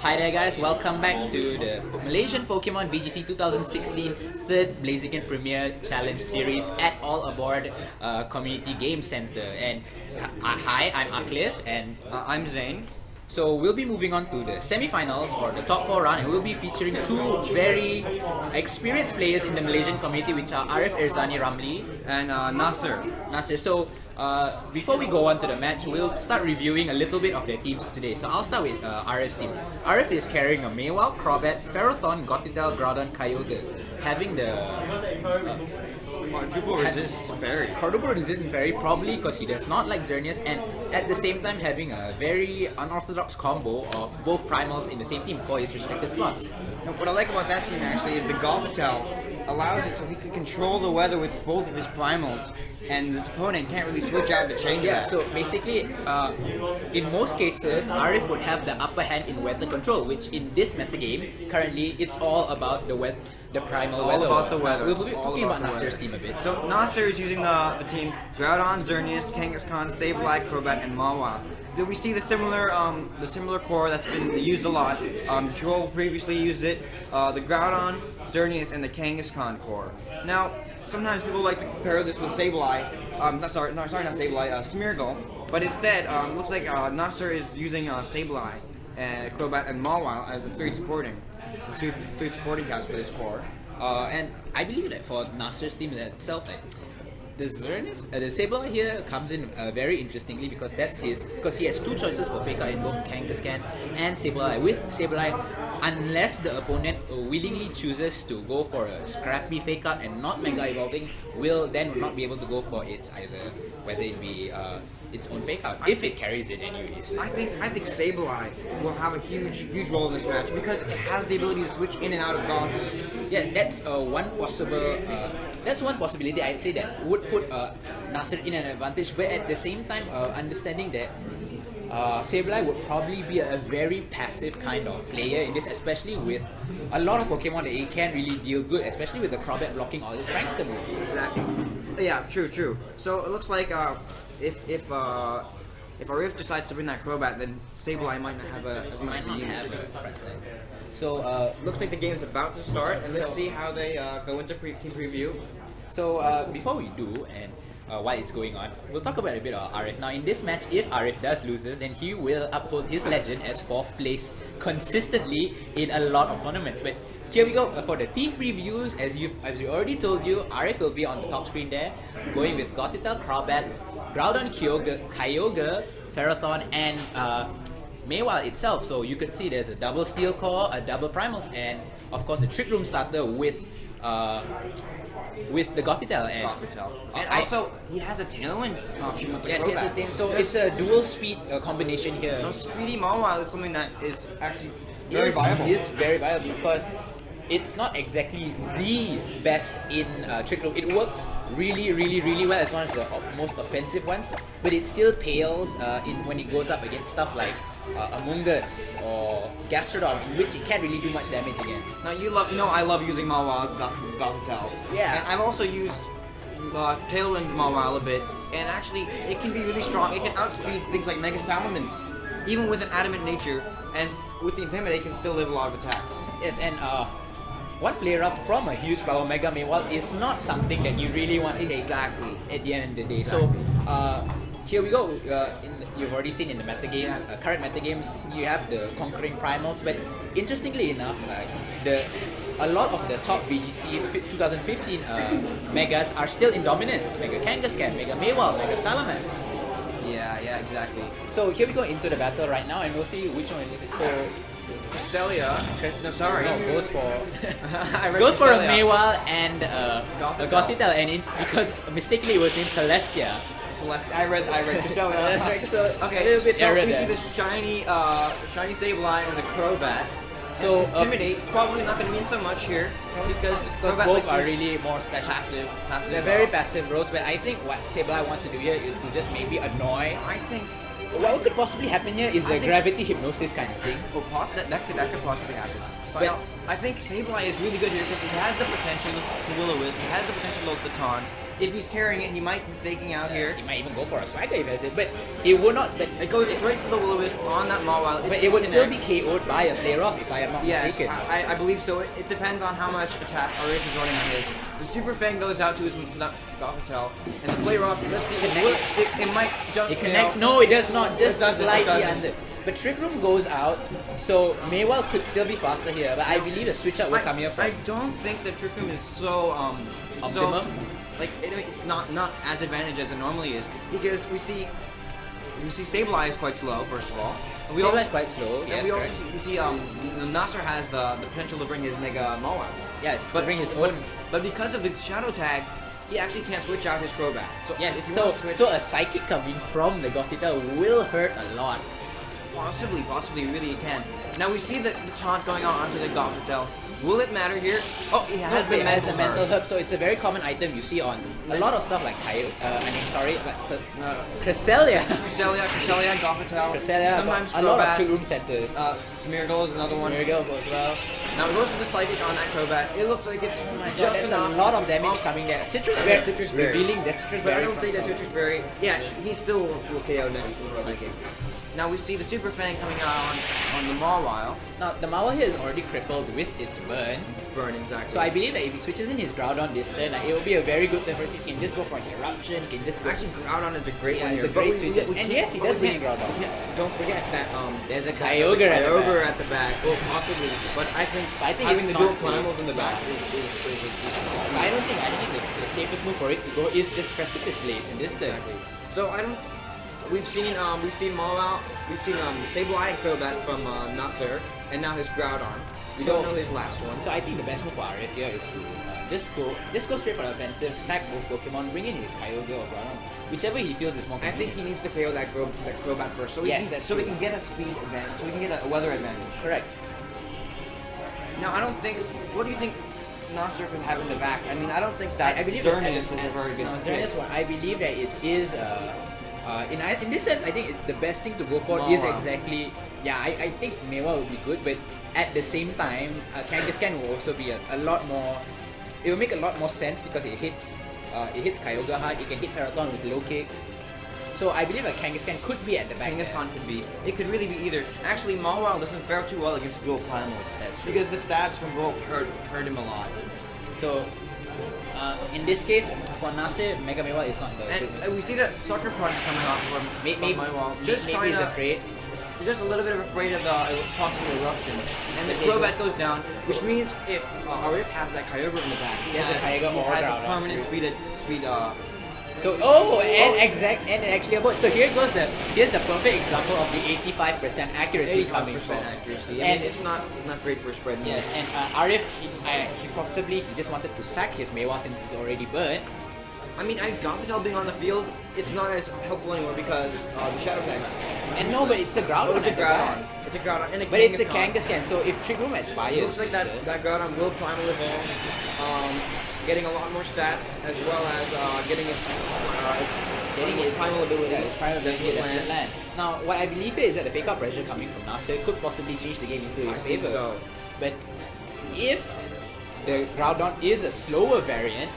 Hi there guys, welcome back to the Malaysian Pokemon VGC 2016 3rd Blaziken Premier Challenge Series at All Aboard Community Game Center. And hi, I'm Ariff and I'm Zane. so we'll be moving on to the semi-finals or the top 4 round, and we'll be featuring two very experienced players in the Malaysian community, which are Ariff, Erzanie, Ramli, And Nasser. Nasser. So before we go on to the match, we'll start reviewing a little bit of their teams today. So I'll start with Ariff's team. Ariff is carrying a Mewtwo, Crobat, Ferrothorn, Gothitelle, Groudon, Kyogre, having the Quadruple resist fairy. quadruple resistant fairy, probably because he does not like Xerneas, and at the same time having a very unorthodox combo of both primals in the same team for his restricted slots. Now, what I like about that team actually is the Gothitelle allows it so he can control the weather with both of his primals, and his opponent can't really switch out to change Yeah, that. so basically, in most cases, Ariff would have the upper hand in weather control, which in this metagame, currently, it's all about the primal All weather. about the Now, weather. we'll be All talking about about the Nasser's weather. team a bit. So Nasser is using the team Groudon, Xerneas, Kangaskhan, Sableye, Crobat, and Mawile. We see the similar core that's been used a lot. Joel previously used it. The Groudon, Xerneas, and the Kangaskhan core. Now, sometimes people like to compare this with Sableye. Not Sableye, Smeargle. But instead, looks like Nasser is using Sableye, Crobat, and Mawile as the three supporting cast for this core. And I believe that for Nasser's team itself, like, the Xerneas, the Sableye here comes in very interestingly because he has two choices for Fake Out in both Kangaskhan and Sableye. With Sableye, unless the opponent willingly chooses to go for a scrappy Fake Out and not Mega Evolving, will not be able to go for its either, whether it be its own Fake Out, if it carries it anyways. I think Sableye will have a huge role in this match because it has the ability to switch in and out of Goths. Yeah, that's one possible. That's one possibility I'd say that would put Nasser in an advantage. But at the same time, understanding that Sableye would probably be a very passive kind of player in this, especially with a lot of Pokemon that it can't really deal good, especially with the Crobat blocking all his prankster moves. Exactly. Yeah, true. So it looks like if Ariff decides to bring that Crobat, then Sableye might not have as much Might to not use. have a threat there. So Looks like the game's about to start, and let's see how they go into team preview. before we do, and while it's going on, we'll talk about a bit of Ariff. Now, in this match, if Ariff does loses, then he will uphold his legend as 4th place consistently in a lot of tournaments. But here we go for the team previews. As we already told you, Ariff will be on the top screen there, going with Gothitelle, Crobat, Groudon, Kyogre, Ferrothorn, and Mewtwo itself. So you could see there's a double steel core, a double primal, and of course the trick room starter with the Gothitelle. And also, he has a Tailwind option with the Yes, he has a Crobat. team. So it's a dual speed combination here. No, Speedy Mawile is something that is actually very viable. Is very viable because it's not exactly the best in Trick Room. It works really well as one of the most offensive ones, but it still pales when it goes up against stuff like Among Us or Gastrodon, in which it can't really do much damage against. Now I love using Mawile Gothitelle. Yeah. And I've also used Tailwind Mawile a bit, and actually it can be really strong. It can outspeed things like Mega Salamence, even with an adamant nature, and with the Intimidate, it can still live a lot of attacks. Yes, and one player up from a huge power Mega Mewtwo is not something that you really want to take Exactly. at the end of the day. Exactly. So here we go. You've already seen in the metagames, current metagames, you have the conquering primals. But interestingly enough, a lot of the top VGC 2015 megas are still in dominance. Mega Kangaskhan, Mega Mewtwo, Mega Salamence. Yeah, exactly. So here we go into the battle right now, and we'll see which one is it. So Cresselia. No, sorry. no, goes for I read goes for a Cresselia. Mewtwo and a Gothitelle, and because mistakenly it was named Celestia. Celeste. I read Cresselia. That's right, so Okay, a little bit so error we there. see this shiny Sableye and a Crobat. So, And Intimidate probably not going to mean so much here because Crobat both likes are to use really more special. passive. They're very passive roles, but I think what Sableye wants to do here is to just maybe annoy. I think. What could possibly happen here is I a think- gravity hypnosis kind of thing. Oh, that could possibly happen. But But- I think Sableye is really good here because he has the potential to Will-O-Wisp, he has the potential of the taunt, if he's carrying it, he might be faking out here. He might even go for a swagger if he has it, but it will not. But It goes straight for the Will-O-Wisp on that Mawile. but it would still be KO'd by a player off if I am not Yes, mistaken. I believe so. It depends on how much attack Ariff is running on his. The Super Fang goes out to his Gothitelle, and the player off, let's see, it might just It connects. KO. No, it does not. Just It doesn't, it slightly doesn't. under. But Trick Room goes out, so Maywell could still be faster here. But I believe the switch out will come here from. I don't think that Trick Room is so Optimum? like it's not as advantage as it normally is, because we see Sableye is quite slow, first of all. And we Sableye is also- quite slow. and Yes, we correct. also see Nasser has the potential to bring his Mega Mawile. Yes, but bring his own. But because of the Shadow Tag, he actually can't switch out his Crobat. So Yes, if he so wants to switch, a psychic coming from the Gothita will hurt a lot. possibly, really it can. Now we see the taunt going on onto the Gothitelle. Will it matter here? Oh, he has the As a mental mental herb. herb, so it's a very common item you see on a lot of stuff like Cresselia. Cresselia, Gothitelle. Cresselia, sometimes a lot of Crobat. trick room centers. Smeargle is another one. Smeargles as well. Now it goes for the Psychic on that Crobat. It looks like it's Oh my god, just that's enough. a lot of damage Oh, coming there. Citrus and Berry, the Citrus Berry. revealing the Citrus But I Berry. don't think the from- Citrus Berry. Yeah, he still will KO next with Psychic. Now we see the Super Fang coming out on the Mawile. Now, the Mawile here is already crippled with its burn. It's burning exactly. So I believe that if he switches in his Groudon this turn, it will be a very good turn for us. He can just go for an eruption, he can just go. Actually, Groudon is a great Yeah, one it's here. a great but switch. we And can't- yes, he but does we bring can't- Groudon. we can't- Don't forget that There's a Kyogre Kyogre at the back. Well, possibly, but I think having it's the not dual safe. primals in the back is I don't think the safest move for it to go is just Precipice Blades in this turn. So I don't. We've seen Mawile, we've seen Sableye and Crobat from Nasser, and now his Groudon. We So- don't know his last one. So I think the best move for Ariff here is to just go straight for the offensive, sack both Pokemon, bring in his Kyogre or Groudon, whichever he feels is more I think convenient. he needs to KO that Crobat first, so Yes, that's so we true. can get a speed advantage, so we can get a weather advantage. Correct. Now I don't think. What do you think Nasser can have in the back? I mean, I don't think that I believe Xerneas is a very good. No, pick. Xerneas one. I believe that it is. In this sense, I think the best thing to go for is Mawile. exactly. Yeah, I think Mewa will be good, but at the same time, Kangaskhan will also be a lot more. It will make a lot more sense because it hits Kyogre hard. It can hit Ferrothorn with low kick. So I believe a Kangaskhan could be at the back. Kangaskhan could be. It could really be either. Actually, Mawile doesn't fare too well against dual primals. That's true. Because the stabs from both hurt him a lot. So in this case, for Nasser, Mega Mewa is not the And good. we see that Sucker Punch coming off from Mawile. Just maybe trying he's to. afraid. Just a little bit afraid of the possible eruption. And the Crobat goes down, which means if Ariff has that Kyogre in the back, he has a Kyogre he or has Groudon. a permanent speed. So and actually about so here's the perfect example of the 85% accuracy coming 85% from. accuracy. And And it's not great for spread. Yes, and Ariff, he just wanted to sack his Mewa since it's already burned. I mean, Gothitelle being on the field, it's not as helpful anymore because the Shadow Tag. And no, but it's a Groudon. It's a at the Groudon. back. It's a Groudon. And a But it's a Kangaskhan. Kangaskhan, so if Trick Room It aspires, looks like that Groudon will primal evolve, getting a lot more stats as well as getting its primal ability. Yeah, its primal ability, Desolate Desolate Land. Now, what I believe here is that the fake out pressure coming from Nasser could possibly change the game into his I think favor. so. But if the Groudon is a slower variant,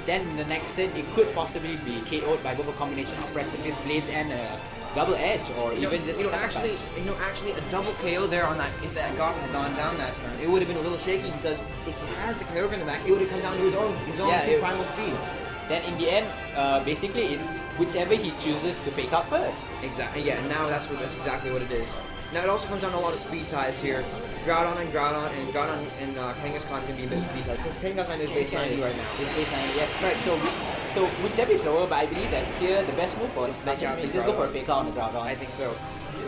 then in the next turn it could possibly be KO'd by both a combination of Precipice Blades and a Double Edge, or even just a Sucker Punch. Actually, a double KO there on that. If that Goth had gone down that turn, it would have been a little shaky because if he has the Kyogre in the back, it would have come down to his own Yeah, two it- primal speeds. Then in the end, basically it's whichever he chooses to fake out first. Exactly. Yeah. And now that's exactly what it is. Now it also comes down to a lot of speed ties here. Groudon and Kangaskhan can be a bit of speed ties because Kangaskhan is base 90 right now. It's base 90, yes, correct. So whichever is lower, but I believe that here the best move for fake out is the just go for a Groudon. fake out on the Groudon. I think so.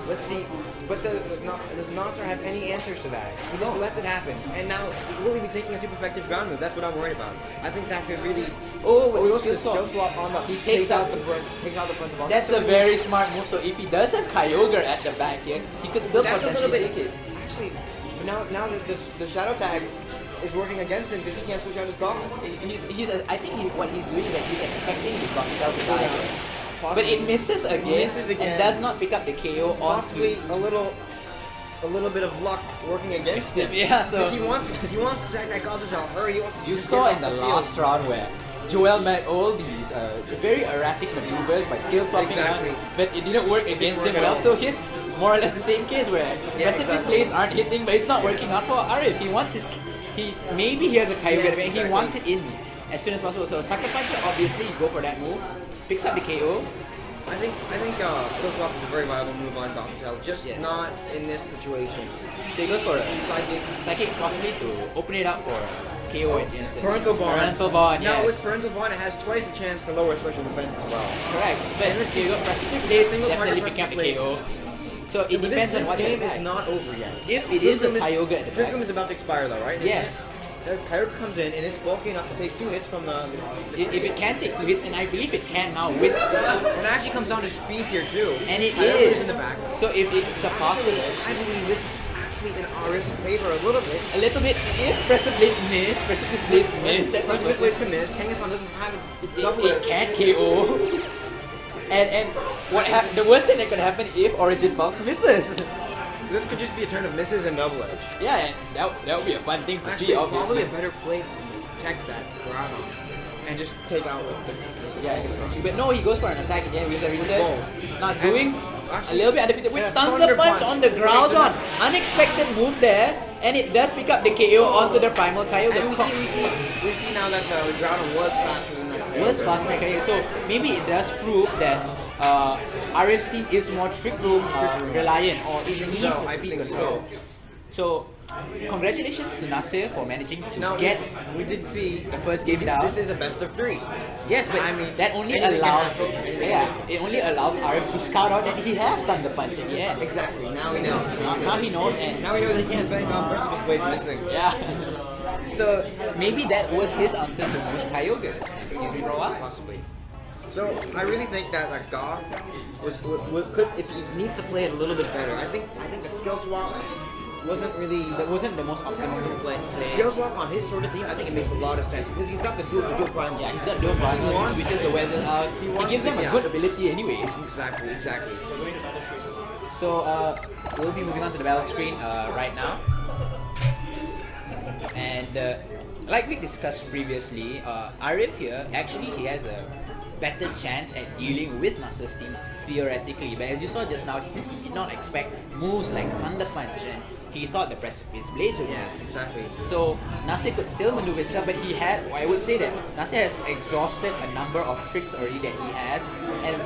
Let's see. But does Nasser have any answers to that? He just lets it happen. And now, will he be taking a super effective ground move? That's what I'm worried about. I think that could really... Oh, we also skill skill swap. swap on the... He takes out the brunt of all. That's a very smart move. So if he does have Kyogre at the back here, he could still That's a little potentially bit... take it. Actually, now that the Shadow Tag is working against him because he can't switch out his Goblin. I think what he's doing is that he's expecting his Gothitelle to die. Possibly. But it misses again, and does not pick up the KO Possibly onto... a little bit of luck working against him. Yeah, so... Because he wants to sack that Gothitelle. Hurry, he wants to You get saw off in the field. last round where Joel made all these very erratic maneuvers by skill swapping Exactly. out, but it didn't work against work him at well. all. So he's more or less the same case where Pacific exactly. plays aren't hitting, but it's not working out for Ariff. He wants his, maybe he has a Kyogre, Yes, but he exactly. wants it in as soon as possible. So Sucker Punch, obviously, you go for that move, picks up the KO. I think Skill Swap is a very viable move on Gothitelle, just Yes. not in this situation. So he goes for a Psychic. Psychic possibly to open it up for KO at the end. Parental Bond. Parental Bond, Now yes. with Parental Bond, it has twice the chance to lower special defense as well. Correct. But And let's you see, got Precipice this Blades single definitely target picking up the Precipice KO. So it But depends on this what's game at the is back. not over yet. If it is a Grookrum Kyogre at the back. Grookrum is about to expire though, right? Isn't Yes. it? If Kyogre comes in and it's bulky enough to take 2 hits from the... If it can take 2 hits, and I believe it can now with, It actually comes down to speed here too. and it Kyogre is. in the back. So if it's a possible, I believe this is actually in Ariff's favor a little bit. a little bit, if Precipice Blades miss, that Precipice Blades can miss. Kangaskhan doesn't have its double it can KO. And the worst thing that could happen if Origin Pulse misses. This could just be a turn of misses and double edge. Yeah, and that would be a fun thing to Actually, see. it's probably Obviously, a better play for him to protect that Groudon and just take out the yeah, but no, he goes for an attack again with a return. both. Not And doing a actually, little bit undefeated with yeah, Thunder Punch on the Okay, Groudon. so Unexpected move there, and it does pick up the KO onto the Primal Kyogre. And we see now that the Groudon was faster than that. Was faster than Kyogre. So maybe it does prove that Ariff's team is more trick room reliant, or it needs So, a I speed think control. so. So congratulations to Nasser for managing to Now, get we did see the first game down. this is a best of 3. Yes, but I mean, that only anything can allows happen. Anything it only allows Ariff to scout out that he has Thunder Punch at the end. Exactly. Now he knows. Now he knows, and Now he knows he can't bank on Precipice Blades missing. yeah. So maybe that was his answer to most Kyogres. Excuse me for a while. Possibly. So I really think that Goth could, if he needs to play it a little bit better. I think the skill swap wasn't really That wasn't the most optimal play. play. Skill swap on his sort of team, I think it makes a lot of sense because he's got the dual primal. Yeah, he's got dual bronzes, wants- he switches the weapons out. he He wants gives to- them a yeah. good ability anyways. Exactly. So we'll be moving on to the battle screen right now. And like we discussed previously, Ariff here, actually he has a better chance at dealing with Nasser's team theoretically. But as you saw just now, since he did not expect moves like Thunder Punch and he thought the Precipice Blades would miss. Exactly. So Nasser could still maneuver itself, but he had, I would say that Nasser has exhausted a number of tricks already that he has, and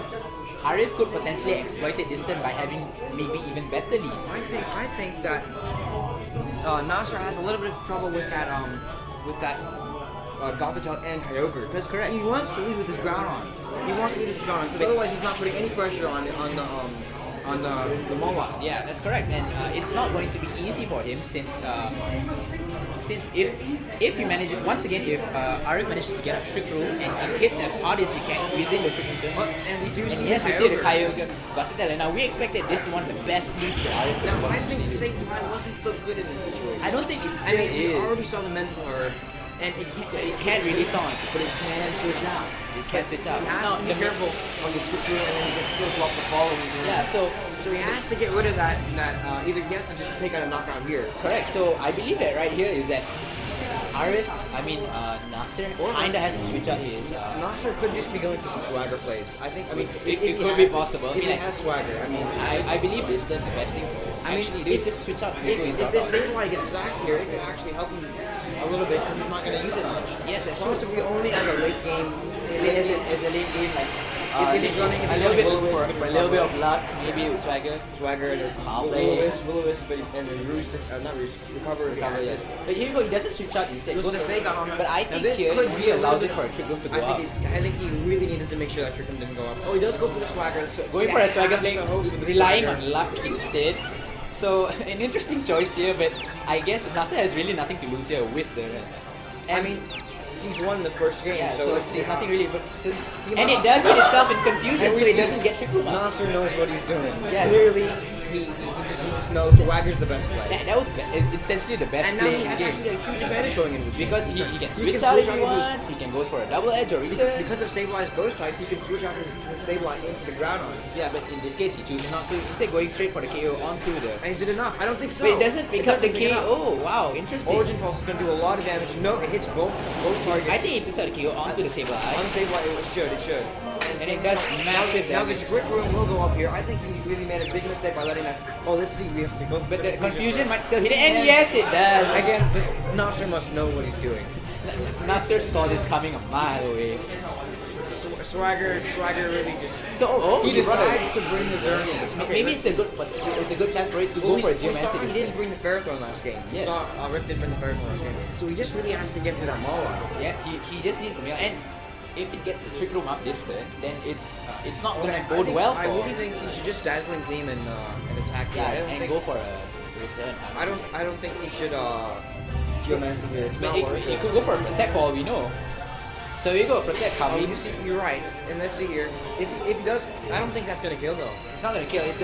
Ariff could potentially exploit it this turn by having maybe even better leads. I think that Nasser has a little bit of trouble with that Gothitelle and Kyogre. Because Correct. he wants to lead with his Groudon. He wants to lead with his Groudon because otherwise he's not putting any pressure on the Mawile. Yeah, that's correct, and it's not going to be easy for him since if he manages once again, if Ariff manages to get a trick room and he hits as hard as he can within the trick room turns, And we do see yes, we the see the Kyogre. Kyogre Gothitelle. Now we expect that this is one of the best leads that Ariff could Now I think possibly do. Sableye wasn't so good in this situation. I don't think it I still mean, we already is. saw the mental error, and it Can't really taunt. but it can switch out. It can't switch out. He has Now, to be careful on the trick room and then he can skill swap the following turn. Yeah, so So he has to get rid of that. Either he has to just take out a knockout here. correct. So I believe that right here is that Nasser kinda has to switch out his. Nasser could just be going for some swagger plays. I mean, It if he could be has- possible. If I mean, he like- has swagger, I mean, I believe this is the best thing for him. I mean, Actually, this is switch out. before he's if brought this out. Sableye gets sacked here, it can actually help him a little bit because he's not going to use it much. Yes, that's true. Possibly only as a late game. As a late game, like If he's running, a little bit for a little bit of luck, maybe with swagger. swagger and Foul play. Will-O-Wisp, and then Roost, not Roost, recover. Recover, yes. But here you go, he doesn't switch out instead. Goes Goes to for- fake out on But I Now think this here could he be a little allows bit- it for a trick room to go I up. think he really needed to make sure that Trickum didn't go up. Oh, he does go for the swagger. So Going he for a has swagger to play, hope for the relying swagger. on luck instead. So an interesting choice here, but I guess Nasser has really nothing to lose here with the. I mean, he's won the first game, yeah, so let's see. there's nothing really. But He and must- it does hit itself in confusion, And so we it see doesn't get trick room up. Nasser knows what he's doing. Yeah. Clearly, he just needs no, Swagger's the best play. That was essentially the best And now play he in the has game. actually a huge advantage going into this game. Because he can switch out if he wants, he can go for a double edge or return. Because of Sableye's Ghost type, he can switch out his Sableye into the Groudon. Yeah, but in this case he chooses not to. Instead going straight for the KO onto the... Is it enough? I don't think so. But it doesn't pick up the KO. Wow, interesting. Origin Pulse is going to do a lot of damage. No, it hits both targets. I think it picks up the KO onto the Sableye. On Sableye, it should. And it does massive Now the damage. Trick Room will go up here. I think he really made a big mistake by letting that... Oh, let's see, we have to go for But the confusion might still hit it, and yes it does! Again, this Nasser must know what he's doing. Nasser saw this coming a mile away. Swagger really just... So, he you brother. decides to bring the Xerneas. Maybe it's a good chance for it to go for a we saw Geomancy. he didn't bring the Ferrothorn last game. Yes. We saw Rift didn't bring the Ferrothorn last game. So he just really has to get through that Mawa. Yeah, he just needs to mail. And if it gets the Trick Room up this turn, then it's not going to bode well for... I really think he should just Dazzling Gleam and attack. Yeah, and go for a return. I don't think he should Geomancy here. It's But not worth he it. could go for a Protect for all we know. So we go Protect coming. You're right. And let's see here. If he does, I don't think that's gonna kill though. It's not going to kill, it's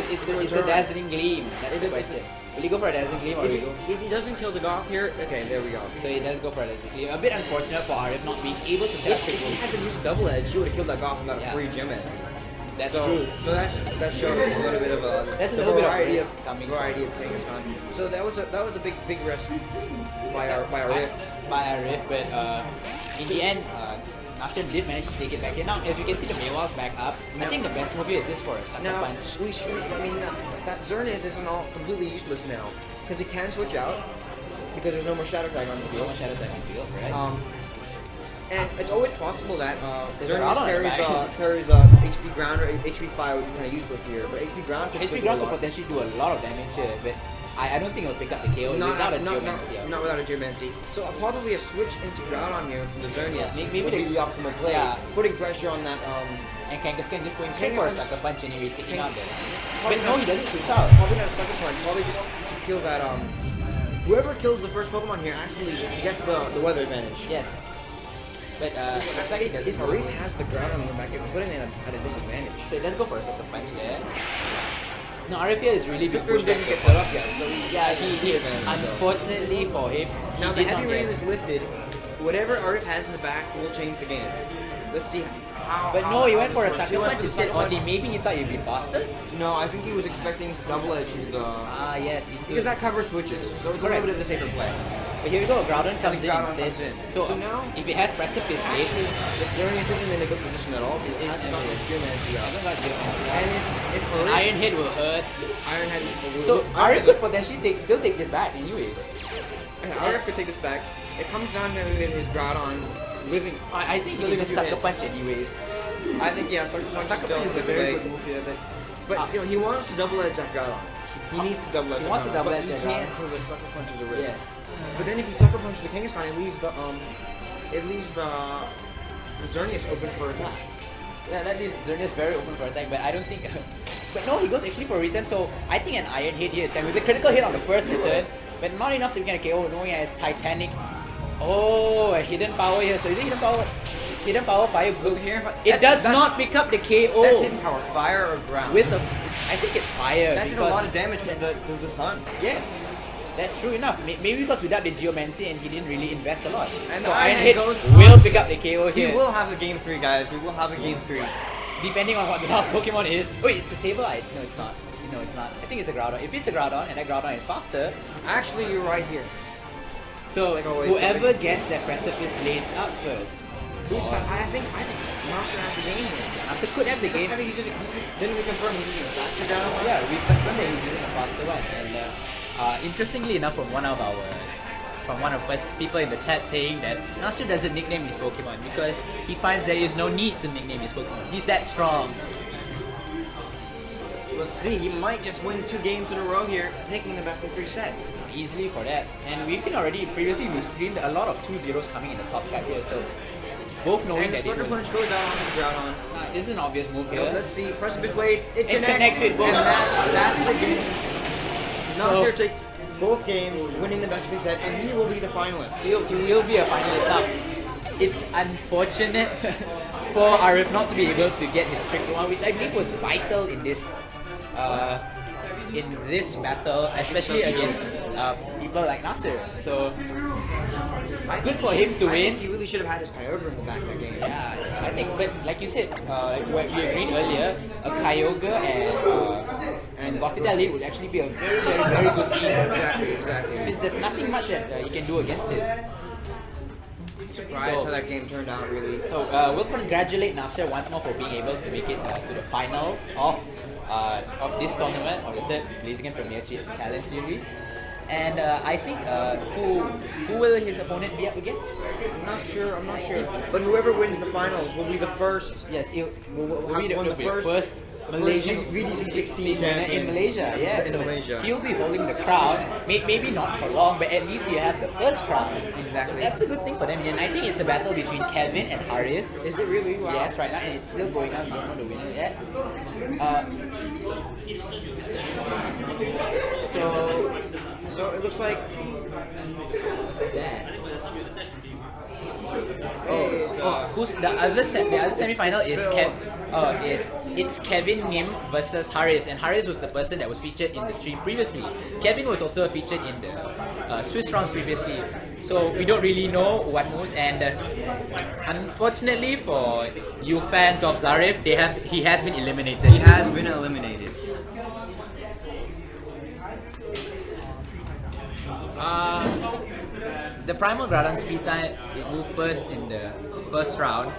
a Dazzling Gleam. That's the question. Will he go for a Dazzling Gleam or will he go? If he doesn't kill the Goth here, okay, there we go. So he does go for a Dazzling Gleam. A bit unfortunate for Ariff not being able to set up Trick If he Room. had to use a double edge, he would have killed that Goth and got a Yeah. free Geomancy. That's So true. that showed us a little bit of a That's a little bit of variety risk coming. variety of Kangaskhan. So that was a big risk by our riff. By Ariff, but in the end, Nasser did manage to take it back in. Now, as we can see, the Maywall's back up. I think the best move here is just for a Sucker Now Punch. we should. I mean that Xerneas isn't all completely useless now because it can switch out because there's no more Shadow Tag on the There's no field. more Shadow Tag on field, right? And it's always possible that There's a Xerneas Groudon in the back. carries HP Ground or HP Fire would be kind of useless here, but HP Ground can HP still do Ground a could lot. potentially do a lot of damage here, but I don't think it'll pick up the KO without a Geomancy. Not without a Geomancy. So probably a switch into Groudon here from the Xerneas Yeah, maybe would be the optimal play. Yeah. Putting pressure on that. And Kangaskhan just going straight for a Sucker Punch anyway, sticking out there. Probably But no, not- he doesn't switch out. Probably not a Sucker Punch. Probably just to kill that. Whoever kills the first Pokemon here actually gets the weather advantage. Yes. But looks like he doesn't. If Ariff has the Groudon on the back, it would put him at a disadvantage. So it does go for a Sucker Punch there. No, Ariff here is really being Trick Room pushed back. didn't get set up yet, so Yeah, he advantage, though. unfortunately for him, he Now the did heavy not rain get. is lifted. Whatever Ariff has in the back will change the game. Let's see how. But no, he went for a this works. Sucker He went Punch for the instead. Sucker Or Punch. maybe he thought he'd be faster? No, I think he was expecting double edge into the. Ah, yes. Because that covers switches, so it's a Correct. little bit of the safer play. But here we go, Groudon comes in Groudon instead. comes in. So, So now- if it has Precipice Blade, The Xerneas isn't in a good position at all. It hasn't gotten his Geomancy up. hasn't got Geomancy. And if Ariff, Iron Head will hurt. Iron Head, So Ariff could potentially still take this back anyways. Ariff could take this back. It comes down to his Groudon living. I think he living did the a few Sucker hits. Punch anyways. I think yeah, Sucker Punch Sucker still Punch is a good very play. good move here, But you know he wants to double edge that Groudon. He needs to double edge. He that wants to Groudon, double but edge he that can't Groudon. because the Sucker Punch is a risk. Yes. But then if he Sucker Punches the Kangaskhan, it leaves the Xerneas open for attack. Yeah, that is Xerneas very open for attack, but I don't think. But no, he goes actually for a return, so I think an Iron Hit here is coming with a critical hit on the first return, but not enough to get a KO, knowing as Titanic. Oh, a hidden power here. So is it hidden power? It's hidden power fire blue here. It does not pick up the KO. That's hidden power, fire or ground. With the, I think it's fire. that did a because lot of damage with the sun. Yes, that's true enough. Maybe because without the Geomancy and he didn't really invest a lot. And so the Iron Iron Hit goes will on. pick up the KO We here. will have a game 3, guys. We will have a game 3. Depending on what the last Pokemon is. Wait, it's a Sableye? No, it's not. No, it's not. I think it's a Groudon. If it's a Groudon and that Groudon is faster, Actually, you're right here. so Like always, whoever something- gets that Precipice Blades up first. I think Master has the game here. Asa could have the game. I mean, didn't we confirm he's using a faster Groudon? Yeah, we've confirmed that he's using a faster one. And interestingly enough, from one of us people in the chat saying that Nasser doesn't nickname his Pokemon because he finds there is no need to nickname his Pokemon. He's that strong. Let's see, he might just win 2 games in a row here, taking the best in 3 set. Easily for that. And we've seen already, previously we streamed a lot of 2-0s coming in the top cut here, so both knowing And the that Sucker it will, Punch goes out onto the Groudon. this is an obvious move So here. let's see, Precipice Blades, it It connects, connects with both. and that's the game. So- Nasser takes both games, winning the best of 3 set, and he will be the finalist. He will be a finalist now. It's unfortunate for Ariff not to be able to get his trick one, which I believe was vital in this in this battle, especially against people like Nasser. So good for him to I win. think he really should have had his Kyogre in the back of that game. Yeah, I think, but like you said, like what we agreed earlier, a Kyogre and Petaling would actually be a very, very, very good team. Exactly. Since there's nothing much that you can do against it. Surprised how that game turned out, really. So we'll congratulate Nasser once more for being able to make it to the finals of this tournament, or the third Blaziken Premier Challenge Series. And I think who will his opponent be up against? I'm not sure. But whoever wins the finals will be the first. Yes, it will be Won the first Malaysian VGC 16 in champion Malaysia. Yeah, in so Malaysia. he'll be holding the crown. Maybe not for long, but at least you have the first crown. Exactly. So that's a good thing for them. And I think it's a battle between Kevin and Ariff. Is it really? Wow. Yes, right now, and it's still going on. We don't know the winner yet. So it looks like. What's that? Who's the other semi-final is it's Kevin Nim versus Harris, and Harris was the person that was featured in the stream previously. Kevin was also featured in the Swiss rounds previously, so we don't really know what moves. And unfortunately for you fans of Zarif, he has been eliminated. He has been eliminated. The Primal Groudon speed time, it moved first in the first round.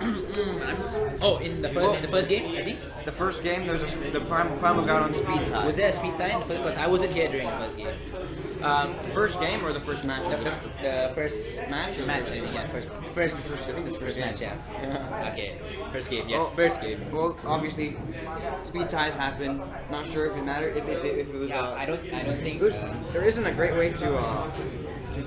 In the first game, I think. The first game, there's the Primal Groudon speed tie. Was there a speed time? Because I wasn't here during the first game. First game or the first match? The first match. I think, yeah. First I think it's first game. match, yeah. Yeah. Okay, first game, yes, Oh. first game. Well, obviously, speed ties happen. Not sure if it mattered. If it was. Yeah, I don't think. There isn't a great way to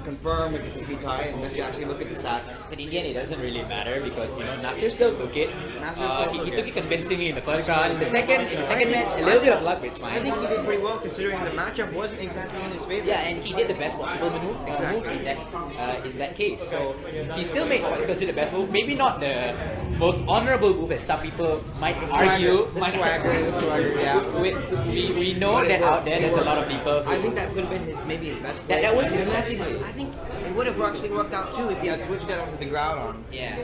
confirm if it's a speed tie unless you actually look at the stats. But in the end, it doesn't really matter because Nasser still took it. He took it convincingly in the first round. In the second match, a little bit of luck, but it's fine. I think he did pretty well considering the matchup wasn't exactly in his favor. Yeah, and he did the best possible moves in that case. So he still made what's considered the best move. Maybe not the most honorable move as some people might argue. The swagger, yeah. We know that out there's a lot of people. I think that could have been maybe his best play. That was his best play. I think it would have actually worked out too if he had switched it onto the Groudon. Yeah.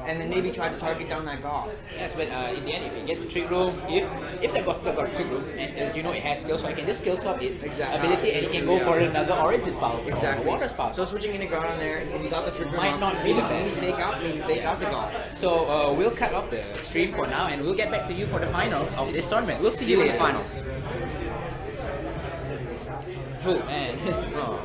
And then maybe tried to target down that golf. Yes, but in the end, if it gets a trick room, if that got a trick room, and as you know, it has skill, so I can just skill swap its ability, and it can go for another Origin power, or Water Spout. So switching in the Groudon there, if you got the trick room, might not be the best. Maybe fake out the golf. So we'll cut off the stream for now, and we'll get back to you for the finals of this tournament. We'll see you in later. the finals. Oh man. Oh.